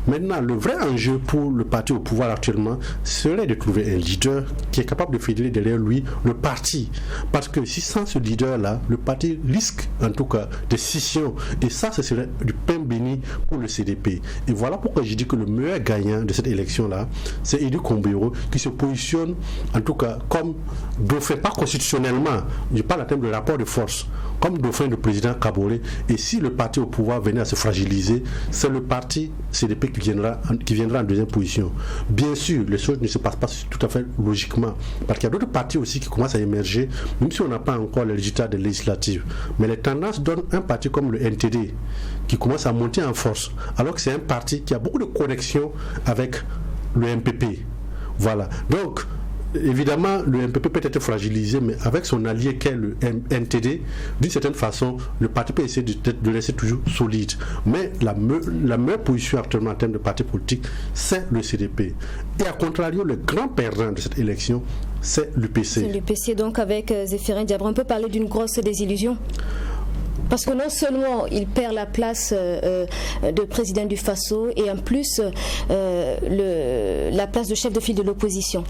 Maintenant, le vrai enjeu pour le parti au pouvoir actuellement serait de trouver un leader qui est capable de fédérer derrière lui le parti. Parce que si sans ce leader-là, le parti risque en tout cas des scissions. Et ça, ce serait du pain béni pour le CDP. Et voilà pourquoi je dis que le meilleur gagnant de cette élection-là, c'est Idi Komboyoro qui se positionne en tout cas comme dauphin, pas constitutionnellement, je parle en termes de rapport de force, comme dauphin du président Kaboré. Et si le parti au pouvoir venait à se fragiliser, c'est le parti CDP qui viendra en deuxième position. Bien sûr, les choses ne se passent pas tout à fait logiquement, parce qu'il y a d'autres partis aussi qui commencent à émerger, même si on n'a pas encore les résultats des législatives. Mais les tendances donnent un parti comme le NTD qui commence à monter en force, alors que c'est un parti qui a beaucoup de connexions avec le MPP. Voilà. Donc, évidemment, le MPP peut être fragilisé, mais avec son allié qu'est le NTD, d'une certaine façon, le parti peut essayer de rester toujours solide. Mais la meilleure position actuellement en termes de parti politique, c'est le CDP. Et à contrario, le grand perdant de cette élection, c'est l'UPC. C'est l'UPC, donc avec Zéphirin Diabré, on peut parler d'une grosse désillusion. Parce que non seulement il perd la place de président du Faso et en plus la place de chef de file de l'opposition.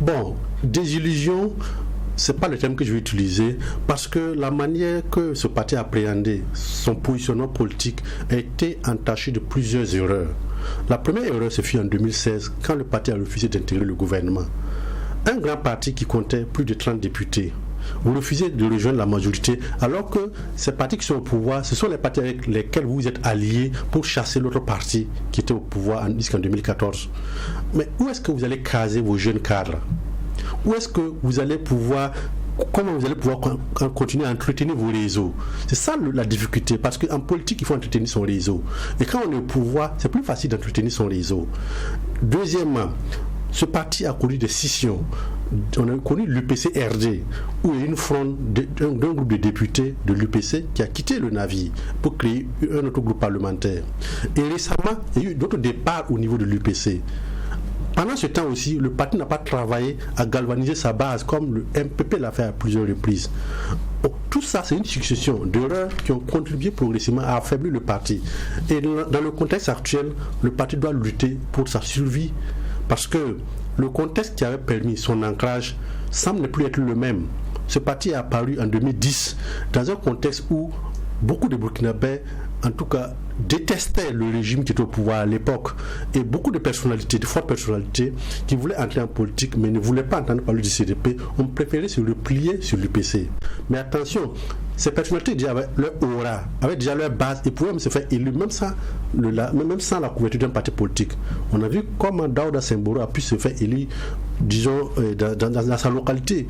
Bon, désillusion, c'est pas le terme que je vais utiliser parce que la manière que ce parti a appréhendé son positionnement politique a été entachée de plusieurs erreurs. La première erreur se fit en 2016 quand le parti a refusé d'intégrer le gouvernement. Un grand parti qui comptait plus de 30 députés. Vous refusez de rejoindre la majorité alors que ces partis qui sont au pouvoir, ce sont les partis avec lesquels vous êtes alliés pour chasser l'autre parti qui était au pouvoir jusqu'en 2014. Mais où est-ce que vous allez caser vos jeunes cadres? Où est-ce que vous allez pouvoir... Comment vous allez pouvoir continuer à entretenir vos réseaux? C'est ça la difficulté, parce qu'en politique, il faut entretenir son réseau. Et quand on est au pouvoir, c'est plus facile d'entretenir son réseau. Deuxièmement, ce parti a connu des scissions. On a connu l'UPC-RD, où il y a une fronde d'un groupe de députés de l'UPC qui a quitté le navire pour créer un autre groupe parlementaire. Et récemment, il y a eu d'autres départs au niveau de l'UPC. Pendant ce temps aussi, le parti n'a pas travaillé à galvaniser sa base comme le MPP l'a fait à plusieurs reprises. Bon, tout ça, c'est une succession d'erreurs qui ont contribué progressivement à affaiblir le parti. Et dans le contexte actuel, le parti doit lutter pour sa survie parce que le contexte qui avait permis son ancrage semble ne plus être le même. Ce parti est apparu en 2010 dans un contexte où beaucoup de Burkinabés, en tout cas, détestaient le régime qui était au pouvoir à l'époque. Et beaucoup de personnalités, de fortes personnalités, qui voulaient entrer en politique mais ne voulaient pas entendre parler du CDP, ont préféré se replier sur l'UPC. Mais attention, ces personnalités déjà avaient leur aura, avaient déjà leur base et pouvaient même se faire élire, même sans la couverture d'un parti politique. On a vu comment Daouda Semboro a pu se faire élire disons, dans sa localité.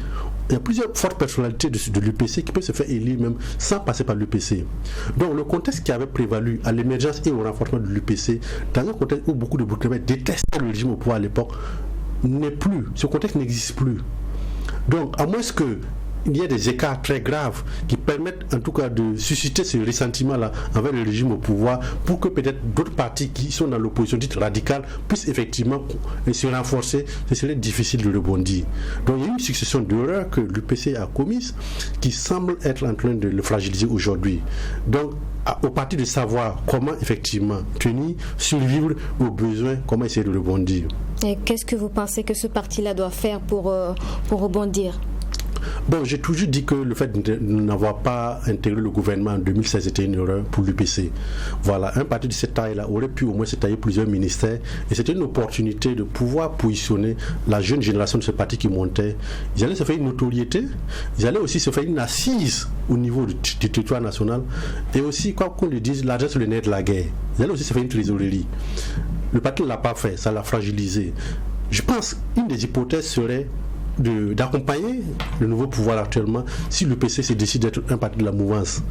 Il y a plusieurs fortes personnalités de l'UPC qui peuvent se faire élire même sans passer par l'UPC. Donc le contexte qui avait prévalu à l'émergence et au renforcement de l'UPC, dans un contexte où beaucoup de Burkinabés détestaient le régime au pouvoir à l'époque, n'est plus. Ce contexte n'existe plus. Donc à moins qu'il y ait des écarts très graves qui permettent en tout cas de susciter ce ressentiment-là envers le régime au pouvoir pour que peut-être d'autres partis qui sont dans l'opposition dite radicale puissent effectivement se renforcer, ce serait difficile de rebondir. Donc il y a une succession d'erreurs que l'UPC a commises qui semble être en train de le fragiliser aujourd'hui. Donc au parti de savoir comment effectivement tenir, survivre aux besoins, comment essayer de rebondir. Et qu'est-ce que vous pensez que ce parti-là doit faire pour rebondir ? Bon, j'ai toujours dit que le fait de n'avoir pas intégré le gouvernement en 2016 était une erreur pour l'UPC. Voilà, un parti de cette taille-là aurait pu au moins se tailler plusieurs ministères et c'était une opportunité de pouvoir positionner la jeune génération de ce parti qui montait. Ils allaient se faire une notoriété, ils allaient aussi se faire une assise au niveau du territoire national et aussi, quoi qu'on le dise, l'argent sur le nez de la guerre. Ils allaient aussi se faire une trésorerie. Le parti ne l'a pas fait, ça l'a fragilisé. Je pense qu'une des hypothèses serait d'accompagner le nouveau pouvoir actuellement si l'UPC se décide d'être un parti de la mouvance.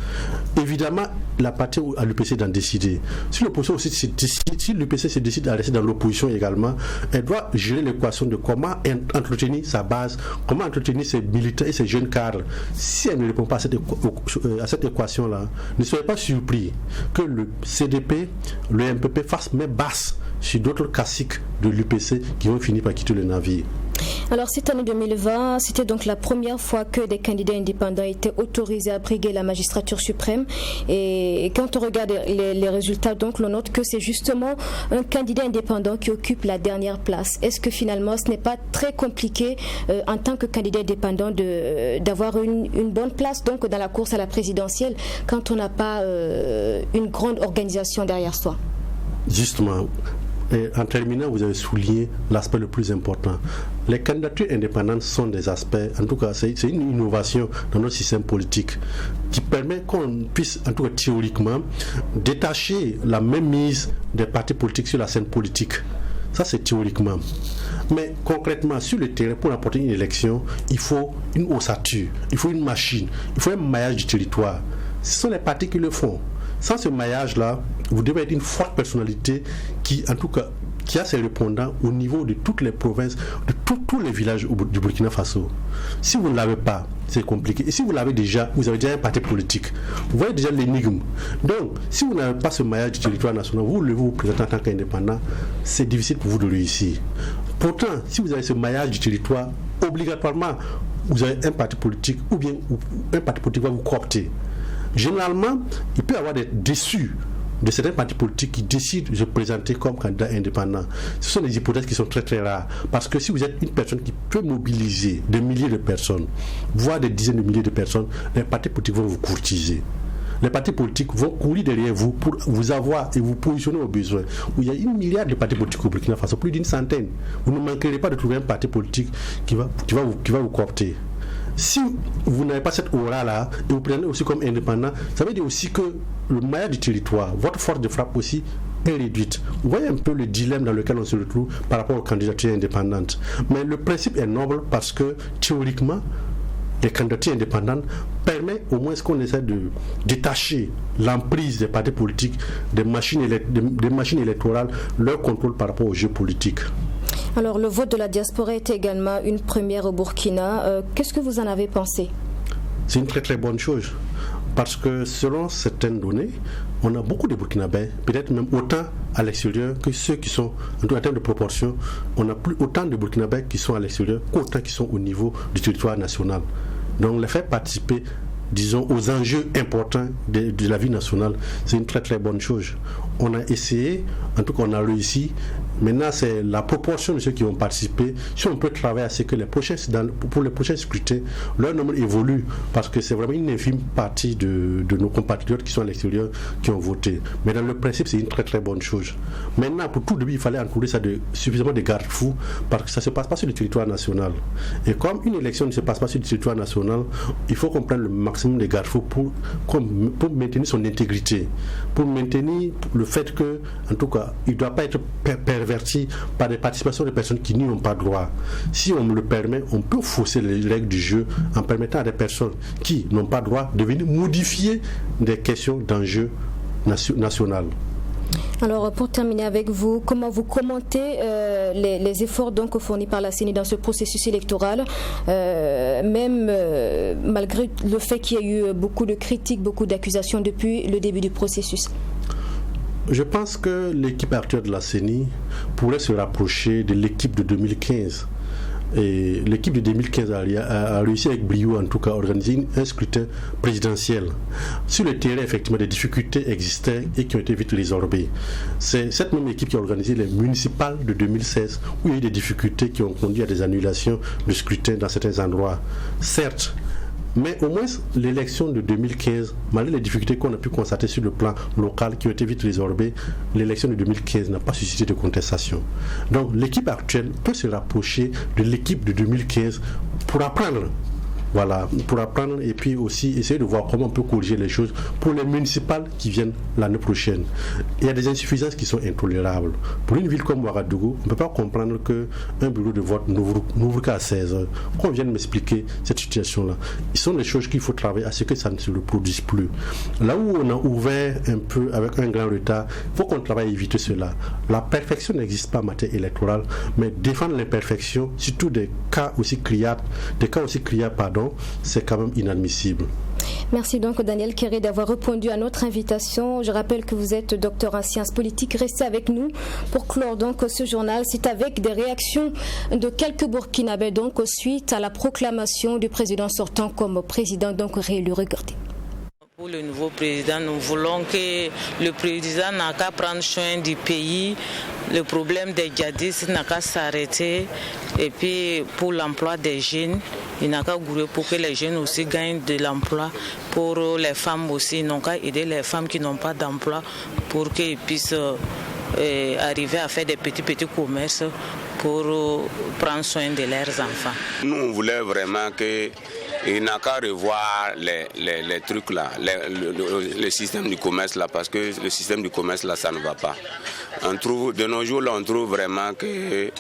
Évidemment, la partie à l'UPC d'en décider. Si l'opposition aussi si l'UPC se décide à rester dans l'opposition également, elle doit gérer l'équation de comment entretenir sa base, comment entretenir ses militants et ses jeunes cadres. Si elle ne répond pas à cette équation-là, ne soyez pas surpris que le CDP, le MPP fassent main basse sur d'autres classiques de l'UPC qui vont finir par quitter le navire. Alors cette année 2020, c'était donc la première fois que des candidats indépendants étaient autorisés à briguer la magistrature suprême. Et quand on regarde les résultats, donc, on note que c'est justement un candidat indépendant qui occupe la dernière place. Est-ce que finalement ce n'est pas très compliqué en tant que candidat indépendant d'avoir une bonne place donc dans la course à la présidentielle quand on n'a pas une grande organisation derrière soi? Justement. Et en terminant, vous avez souligné l'aspect le plus important. Les candidatures indépendantes sont des aspects, en tout cas, c'est une innovation dans notre système politique qui permet qu'on puisse, en tout cas théoriquement, détacher la mainmise des partis politiques sur la scène politique. Ça, c'est théoriquement. Mais concrètement, sur le terrain, pour remporter une élection, il faut une ossature, il faut une machine, il faut un maillage du territoire. Ce sont les partis qui le font. Sans ce maillage-là, vous devez être une forte personnalité qui, en tout cas, qui a ses répondants au niveau de toutes les provinces, de tous les villages du Burkina Faso. Si vous ne l'avez pas, c'est compliqué. Et si vous l'avez déjà, vous avez déjà un parti politique. Vous voyez déjà l'énigme. Donc, si vous n'avez pas ce maillage du territoire national, vous vous présentez en tant qu'indépendant, c'est difficile pour vous de réussir. Pourtant, si vous avez ce maillage du territoire, obligatoirement, vous avez un parti politique ou bien un parti politique va vous coopter. Généralement, il peut y avoir des déçus de certains partis politiques qui décident de se présenter comme candidat indépendant. Ce sont des hypothèses qui sont très très rares. Parce que si vous êtes une personne qui peut mobiliser des milliers de personnes, voire des dizaines de milliers de personnes, les partis politiques vont vous courtiser. Les partis politiques vont courir derrière vous pour vous avoir et vous positionner aux besoins. Il y a 1 milliard de partis politiques au Burkina Faso, plus d'une centaine. Vous ne manquerez pas de trouver un parti politique qui va vous coopter. Si vous n'avez pas cette aura-là et vous prenez aussi comme indépendant, ça veut dire aussi que le maillage du territoire, votre force de frappe aussi est réduite. Vous voyez un peu le dilemme dans lequel on se retrouve par rapport aux candidatures indépendantes. Mais le principe est noble parce que théoriquement, les candidatures indépendantes permettent au moins qu'on essaie de détacher l'emprise des partis politiques, des machines électorales, leur contrôle par rapport aux jeux politiques. Alors le vote de la diaspora est également une première au Burkina. Qu'est-ce que vous en avez pensé? C'est une très très bonne chose parce que selon certaines données, on a beaucoup de Burkinabés, peut-être même autant à l'extérieur que ceux qui sont, en tout cas en termes de proportion, on a plus autant de Burkinabés qui sont à l'extérieur qu'autant qui sont au niveau du territoire national. Donc les faire participer, disons, aux enjeux importants de la vie nationale, c'est une très très bonne chose. On a essayé, en tout cas on a réussi. Maintenant, c'est la proportion de ceux qui vont participer. Si on peut travailler à ce que pour les prochains scrutins, leur nombre évolue, parce que c'est vraiment une infime partie de nos compatriotes qui sont à l'extérieur qui ont voté. Mais dans le principe, c'est une très très bonne chose. Maintenant, pour tout début, il fallait entourer ça de suffisamment de garde-fous, parce que ça ne se passe pas sur le territoire national. Et comme une élection ne se passe pas sur le territoire national, il faut qu'on prenne le maximum maximum de garde-fous pour maintenir son intégrité, pour maintenir le fait que, en tout cas, il ne doit pas être perverti par des participations de personnes qui n'y ont pas droit. Si on me le permet, on peut fausser les règles du jeu en permettant à des personnes qui n'ont pas droit de venir modifier des questions d'enjeux national. Alors, pour terminer avec vous, comment vous commentez les efforts donc fournis par la CENI dans ce processus électoral, même malgré le fait qu'il y a eu beaucoup de critiques, beaucoup d'accusations depuis le début du processus? Je pense que l'équipe actuelle de la CENI pourrait se rapprocher de l'équipe de 2015. Et l'équipe de 2015 a réussi avec brio, en tout cas, à organiser un scrutin présidentiel. Sur le terrain, effectivement, des difficultés existaient et qui ont été vite résorbées. C'est cette même équipe qui a organisé les municipales de 2016, où il y a eu des difficultés qui ont conduit à des annulations de scrutin dans certains endroits. Certes, mais au moins l'élection de 2015, malgré les difficultés qu'on a pu constater sur le plan local qui ont été vite résorbées, l'élection de 2015 n'a pas suscité de contestation. Donc l'équipe actuelle peut se rapprocher de l'équipe de 2015 pour apprendre. Voilà, pour apprendre et puis aussi essayer de voir comment on peut corriger les choses pour les municipales qui viennent l'année prochaine. Il y a des insuffisances qui sont intolérables. Pour une ville comme Ouagadougou, on ne peut pas comprendre qu'un bureau de vote n'ouvre qu'à 16h. Qu'on vienne m'expliquer cette situation-là. Ce sont des choses qu'il faut travailler à ce que ça ne se reproduise plus. Là où on a ouvert un peu avec un grand retard, il faut qu'on travaille à éviter cela. La perfection n'existe pas en matière électorale, mais défendre l'imperfection, surtout des cas aussi criards, c'est quand même inadmissible. Merci donc Daniel Kéré d'avoir répondu à notre invitation. Je rappelle que vous êtes docteur en sciences politiques. Restez avec nous pour clore donc ce journal. C'est avec des réactions de quelques Burkinabés donc suite à la proclamation du président sortant comme président donc réélu. Regardez. Pour le nouveau président, nous voulons que le président n'a qu'à prendre soin du pays, le problème des djihadistes n'a qu'à s'arrêter et puis pour l'emploi des jeunes, il n'a qu'à gourer pour que les jeunes aussi gagnent de l'emploi, pour les femmes aussi, ils n'ont qu'à aider les femmes qui n'ont pas d'emploi pour qu'ils puissent arriver à faire des petits commerces pour prendre soin de leurs enfants. Nous, on voulait vraiment qu'il n'a qu'à revoir les trucs là, le système du commerce là, parce que le système du commerce là, ça ne va pas. On trouve, de nos jours là, on trouve vraiment que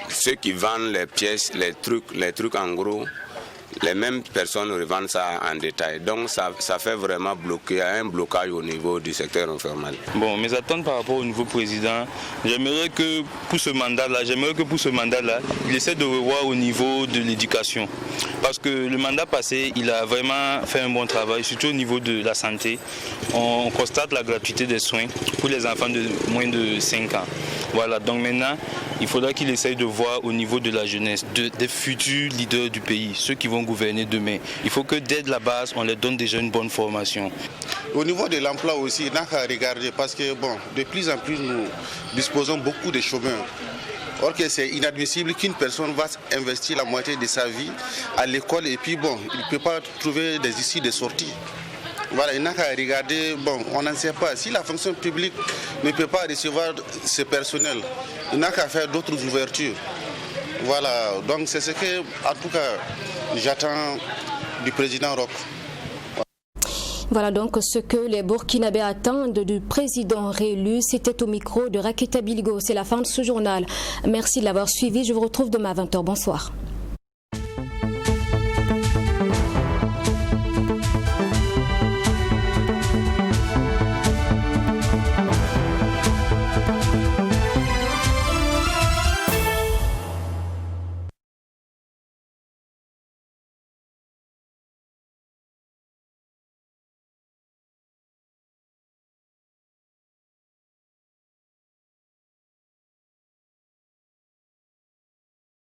ceux qui vendent les pièces, les trucs en gros, les mêmes personnes revendent ça en détail. Donc ça fait vraiment un blocage au niveau du secteur informel. Bon, mes attentes par rapport au nouveau président, j'aimerais que pour ce mandat-là, il essaie de revoir au niveau de l'éducation. Parce que le mandat passé, il a vraiment fait un bon travail, surtout au niveau de la santé. On constate la gratuité des soins pour les enfants de moins de 5 ans. Voilà, donc maintenant, il faudra qu'il essaye de voir au niveau de la jeunesse, des futurs leaders du pays, ceux qui vont gouverner demain. Il faut que dès la base, on leur donne déjà une bonne formation. Au niveau de l'emploi aussi, il n'a qu'à regarder parce que de plus en plus, nous disposons beaucoup de chômeurs. Or que c'est inadmissible qu'une personne va investir la moitié de sa vie à l'école et puis il ne peut pas trouver des issues de sortie. Voilà, il n'a qu'à regarder, on n'en sait pas. Si la fonction publique ne peut pas recevoir ce personnel, il n'a qu'à faire d'autres ouvertures. Voilà, donc c'est ce que, en tout cas, j'attends du président Roch. Voilà donc ce que les Burkinabés attendent du président réélu. C'était au micro de Raketa Bilgo. C'est la fin de ce journal. Merci de l'avoir suivi. Je vous retrouve demain à 20h. Bonsoir.